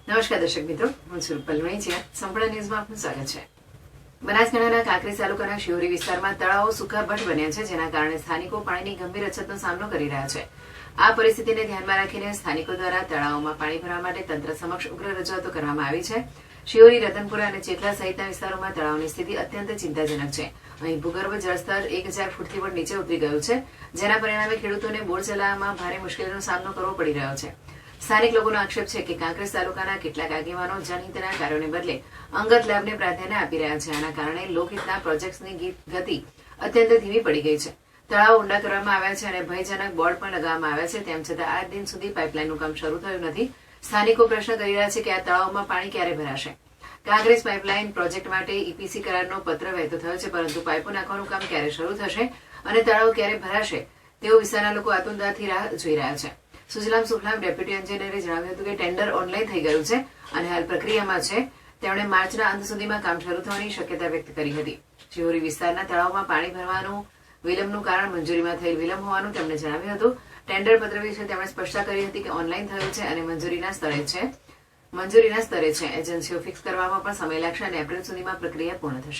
નમસ્કાર દર્શક મિત્રો, હું છું રૂપલ વૈંચિયા. સંપૂર્ણ ન્યૂઝમાં આપનું સ્વાગત છે. બનાસકાંઠાના કાંકરેજ તાલુકાના શિહોરી વિસ્તારમાં તળાવો સૂકાભટ બન્યા છે, જેના કારણે સ્થાનિકો પાણીની ગંભીર અછતનો સામનો કરી રહ્યા છે. આ પરિસ્થિતિને ધ્યાનમાં રાખીને સ્થાનિકો દ્વારા તળાવોમાં પાણી ભરવા માટે તંત્ર સમક્ષ ઉગ્ર રજૂઆતો કરવામાં આવી છે. શિહોરી, રતનપુરા અને ચેખલા સહિતના વિસ્તારોમાં તળાવની સ્થિતિ અત્યંત ચિંતાજનક છે. અહીં ભૂગર્ભ જળસ્તર 1000 ફૂટથી પણ નીચે ઉતરી ગયું છે, જેના પરિણામે ખેડૂતોને બોર ચલાવવામાં ભારે મુશ્કેલીનો સામનો કરવો પડી રહ્યો છે. સ્થાનિક લોકોનો આક્ષેપ છે કે કાંકરેજ તાલુકાના કેટલાક આગેવાનો જનહિતના કાર્યોને બદલે અંગત લાભને પ્રાધાન્ય આપી રહ્યા છે. આના કારણે લોકહિતના પ્રોજેક્ટ્સની ગતિ અત્યંત ધીમી પડી ગઈ છે. તળાવ ઊંડા કરવામાં આવ્યા છે અને ભયજનક બોર્ડ પણ લગાવવામાં આવ્યા છે. તેમ છતાં આજ દિન સુધી પાઇપલાઇનનું કામ શરૂ થયું નથી. સ્થાનિકો પ્રશ્ન કરી રહ્યા છે કે આ તળાવમાં પાણી ક્યારે ભરાશે. કાંકરેજ પાઇપલાઇન પ્રોજેક્ટ માટે ઈપીસી કરારનો પત્ર વહેતો થયો છે, પરંતુ પાઇપો નાખવાનું કામ ક્યારે શરૂ થશે અને તળાવ ક્યારે ભરાશે તેઓ વિસ્તારના લોકો આતુરતાથી રાહ જોઈ રહ્યા છે. સુજલામ સુફલામ ડેપ્યુટી એન્જિનિયરે જણાવ્યું હતું કે ટેન્ડર ઓનલાઈન થઈ ગયું છે અને હાલ પ્રક્રિયામાં છે. તેમણે માર્ચના અંત સુધીમાં કામ શરૂ થવાની શક્યતા વ્યક્ત કરી હતી. શિહોરી વિસ્તારના તળાવમાં પાણી ભરવાનું વિલંબનું કારણ મંજૂરીમાં થયેલ વિલંબ હોવાનું તેમણે જણાવ્યું હતું. ટેન્ડર પત્ર વિશે તેમણે સ્પષ્ટતા કરી હતી કે ઓનલાઈન થયું છે અને મંજૂરીના સ્તરે છે. એજન્સીઓ ફિક્સ કરવામાં પણ સમય લાગશે અને એપ્રિલ સુધીમાં પ્રક્રિયા પૂર્ણ થશે.